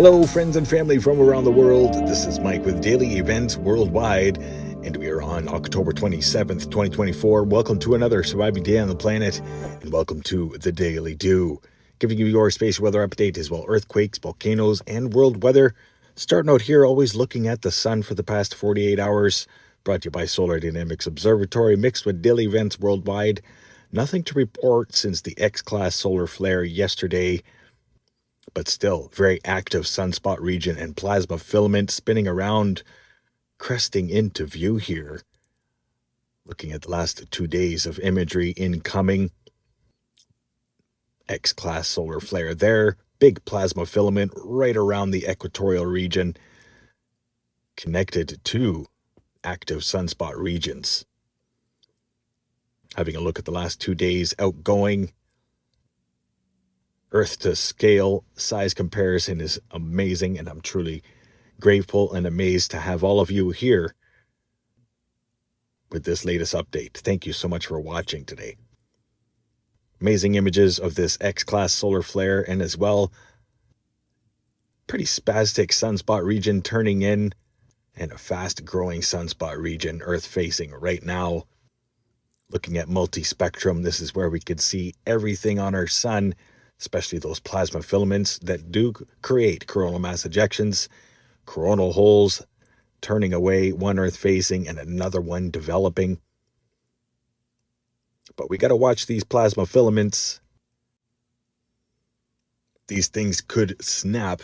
Hello, friends and family from around the world. This is Mike with Daily Events Worldwide, and we are on October 27th, 2024. Welcome to another surviving day on the planet, and welcome to the Daily Do, giving you your space weather update as well earthquakes, volcanoes, and world weather. Starting out here, always looking at the sun for the past 48 hours, brought to you by Solar Dynamics Observatory, mixed with Daily Events Worldwide. Nothing to report since the X-class solar flare yesterday, but still very active sunspot region and plasma filament spinning around, cresting into view here. Looking at the last 2 days of imagery incoming. X-class solar flare there, big plasma filament right around the equatorial region, connected to active sunspot regions. Having a look at the last 2 days outgoing, Earth to scale size comparison is amazing, and I'm truly grateful and amazed to have all of you here with this latest update. Thank you so much for watching today. Amazing images of this X-class solar flare, and as well pretty spastic sunspot region turning in, and a fast growing sunspot region Earth facing right now. Looking at multi-spectrum, this is where we could see everything on our sun, especially those plasma filaments that do create coronal mass ejections, coronal holes turning away, one Earth facing and another one developing. But we got to watch these plasma filaments. These things could snap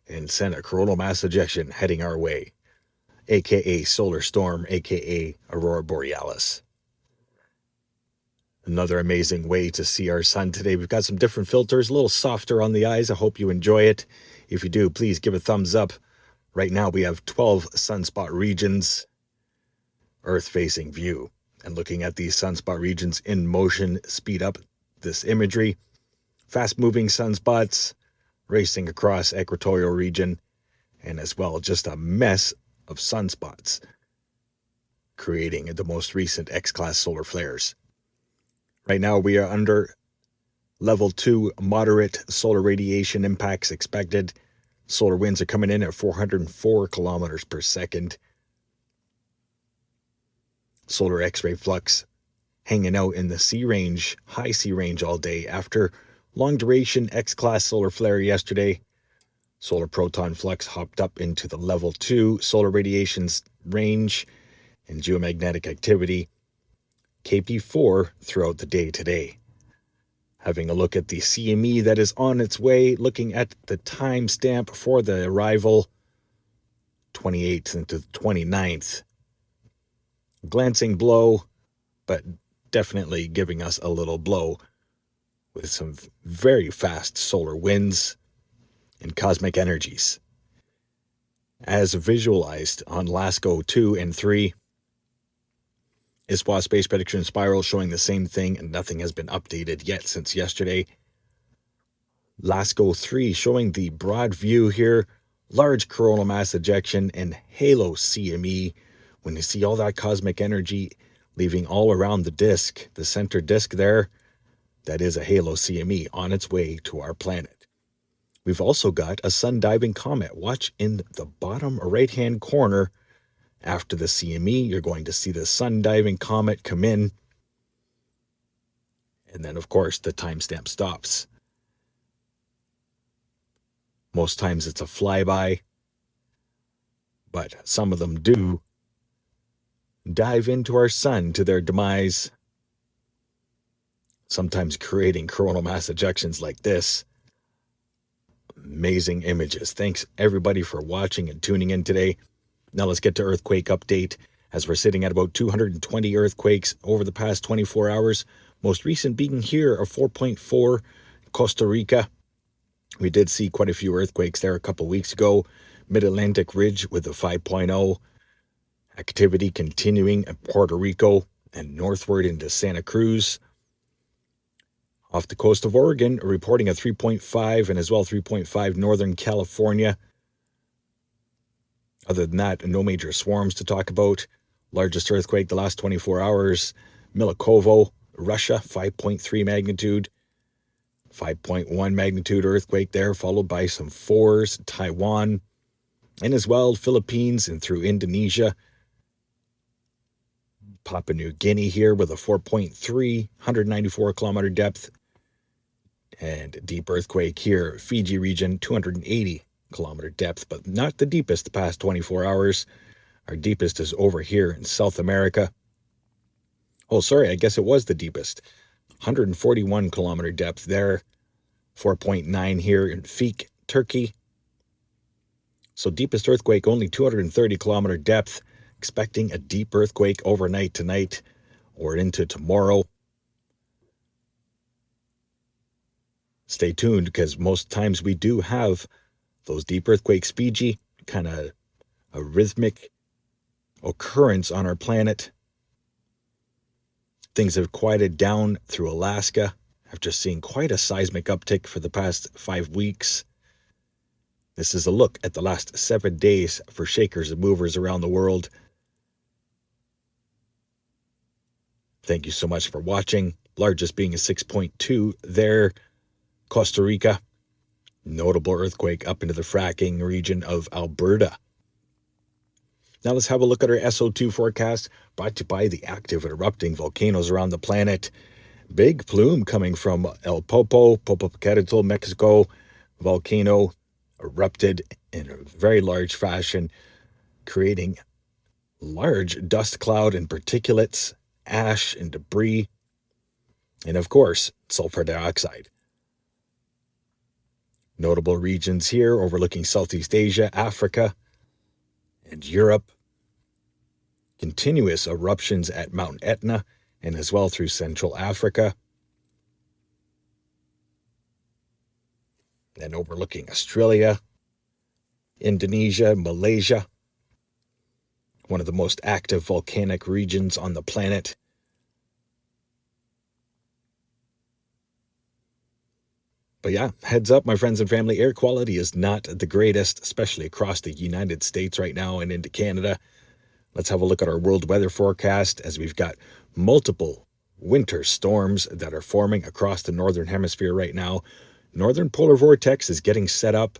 and send a coronal mass ejection heading our way, aka solar storm, aka aurora borealis. Another amazing way to see our sun today. We've got some different filters, a little softer on the eyes. I hope you enjoy it. If you do, please give a thumbs up. Right now we have 12 sunspot regions, Earth-facing view. And looking at these sunspot regions in motion, speed up this imagery. Fast-moving sunspots racing across equatorial region, and as well just a mess of sunspots, creating the most recent X-class solar flares. Right now, we are under level 2 moderate solar radiation impacts expected. Solar winds are coming in at 404 kilometers per second. Solar X-ray flux hanging out in the C range, high C range all day after long duration X-class solar flare yesterday. Solar proton flux hopped up into the level 2 solar radiation's range, and geomagnetic activity KP4 throughout the day today. Having a look at the CME that is on its way, looking at the timestamp for the arrival, 28th into the 29th. Glancing blow, but definitely giving us a little blow with some very fast solar winds and cosmic energies. As visualized on LASCO 2 and 3, SUNSPOTS space prediction spiral showing the same thing, and nothing has been updated yet since yesterday. LASCO 3 showing the broad view here, large coronal mass ejection and halo CME. When you see all that cosmic energy leaving all around the disk, the center disk there, that is a halo CME on its way to our planet. We've also got a sun diving comet. Watch in the bottom right-hand corner. After the CME, you're going to see the sun diving comet come in. And then, of course, the timestamp stops. Most times it's a flyby, but some of them do dive into our sun to their demise, sometimes creating coronal mass ejections like this. Amazing images. Thanks, everybody, for watching and tuning in today. Now let's get to earthquake update, as we're sitting at about 220 earthquakes over the past 24 hours. Most recent being here a 4.4 Costa Rica. We did see quite a few earthquakes there a couple weeks ago. Mid-Atlantic Ridge with a 5.0. Activity continuing at Puerto Rico and northward into Santa Cruz. Off the coast of Oregon, reporting a 3.5 and as well 3.5 Northern California. Other than that, no major swarms to talk about. Largest earthquake the last 24 hours, Milikovo, Russia, 5.3 magnitude. 5.1 magnitude earthquake there, followed by some 4s, Taiwan, and as well Philippines and through Indonesia. Papua New Guinea here with a 4.3, 194 kilometer depth. And deep earthquake here, Fiji region, 280 kilometer depth, but not the deepest the past 24 hours. Our deepest is over here in South America. Oh, sorry, I guess it was the deepest. 141 kilometer depth there. 4.9 here in Fik, Turkey. So deepest earthquake, only 230 kilometer depth. Expecting a deep earthquake overnight tonight or into tomorrow. Stay tuned, because most times we do have those deep earthquakes. Fiji, kind of a rhythmic occurrence on our planet. Things have quieted down through Alaska after seeing quite a seismic uptick for the past 5 weeks. This is a look at the last 7 days for shakers and movers around the world. Thank you so much for watching. Largest being a 6.2 there. Costa Rica, notable earthquake up into the fracking region of Alberta. Now let's have a look at our SO2 forecast, brought to you by the active and erupting volcanoes around the planet. Big plume coming from El Popo, Popocatépetl, Mexico. Volcano erupted in a very large fashion, creating large dust cloud and particulates, ash and debris, and of course, sulfur dioxide. Notable regions here overlooking Southeast Asia, Africa, and Europe. Continuous eruptions at Mount Etna and as well through Central Africa. And overlooking Australia, Indonesia, Malaysia. One of the most active volcanic regions on the planet. But yeah, heads up, my friends and family, air quality is not the greatest, especially across the United States right now and into Canada. Let's have a look at our world weather forecast, as we've got multiple winter storms that are forming across the northern hemisphere right now. Northern polar vortex is getting set up.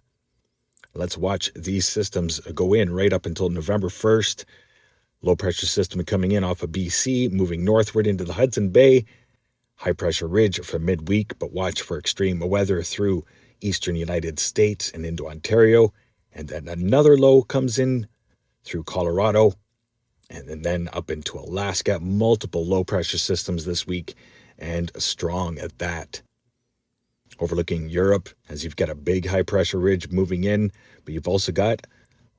Let's watch these systems go in right up until November 1st. Low pressure system coming in off of BC, moving northward into the Hudson Bay. High pressure ridge for midweek, but watch for extreme weather through eastern United States and into Ontario. And then another low comes in through Colorado and then up into Alaska. Multiple low pressure systems this week, and strong at that. Overlooking Europe, as you've got a big high pressure ridge moving in, but you've also got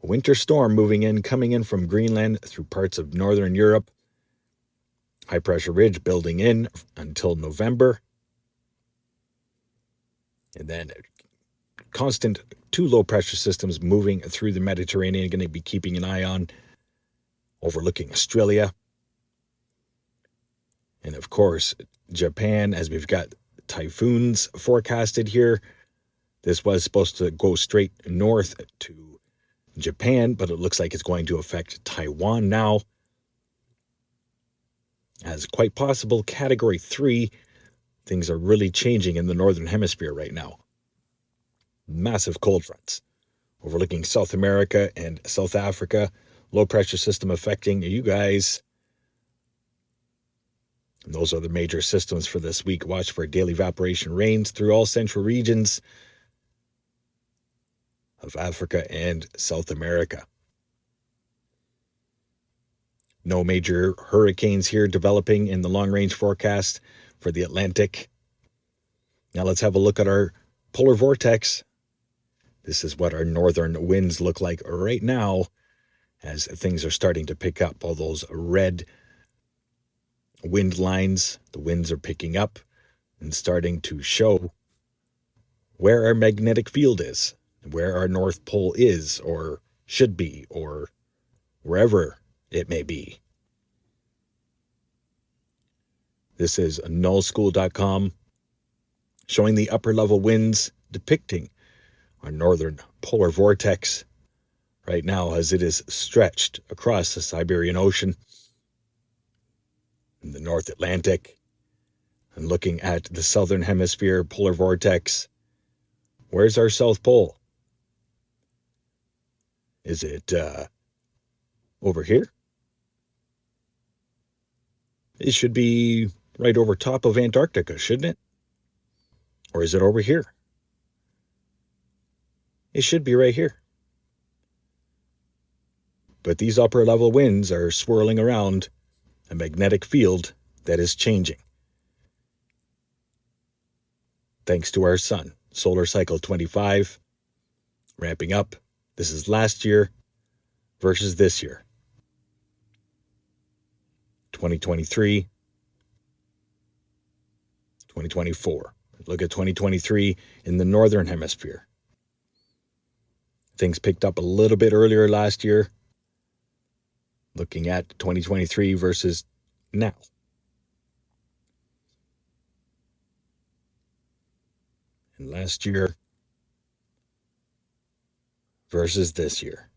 a winter storm moving in, coming in from Greenland through parts of northern Europe. High pressure ridge building in until November. And then constant 2 low pressure systems moving through the Mediterranean. Going to be keeping an eye on. Overlooking Australia. And of course, Japan, as we've got typhoons forecasted here. This was supposed to go straight north to Japan, but it looks like it's going to affect Taiwan now. As quite possible category 3, things are really changing in the northern hemisphere right now. Massive cold fronts overlooking South America and South Africa. Low pressure system affecting you guys. And those are the major systems for this week. Watch for daily evaporation rains through all central regions of Africa and South America. No major hurricanes here developing in the long-range forecast for the Atlantic. Now let's have a look at our polar vortex. This is what our northern winds look like right now, as things are starting to pick up. All those red wind lines, the winds are picking up and starting to show where our magnetic field is, where our North Pole is or should be, or wherever it may be. This is nullschool.com showing the upper level winds depicting our northern polar vortex right now as it is stretched across the Siberian Ocean, in the North Atlantic, And looking at the southern hemisphere polar vortex, where's our South Pole? Is it over here? It should be right over top of Antarctica, shouldn't it? Or is it over here? It should be right here. But these upper level winds are swirling around a magnetic field that is changing. Thanks to our sun, solar cycle 25, ramping up. This is last year versus this year. 2023, 2024. Look at 2023 in the northern hemisphere. Things picked up a little bit earlier last year. Looking at 2023 versus now. And last year versus this year.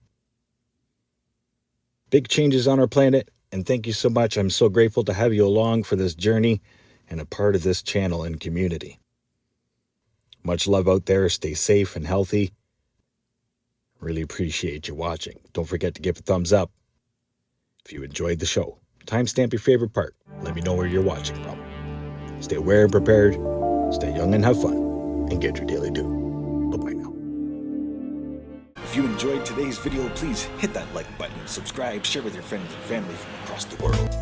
Big changes on our planet, and thank you so much. I'm so grateful to have you along for this journey and a part of this channel and community. Much love out there. Stay safe and healthy. Really appreciate you watching. Don't forget to give a thumbs up if you enjoyed the show. Timestamp your favorite part. Let me know where you're watching from. Stay aware and prepared. Stay young and have fun. And get your daily due. Bye-bye now. If you enjoyed today's video, please hit that like button, subscribe, share with your friends and family from across the world.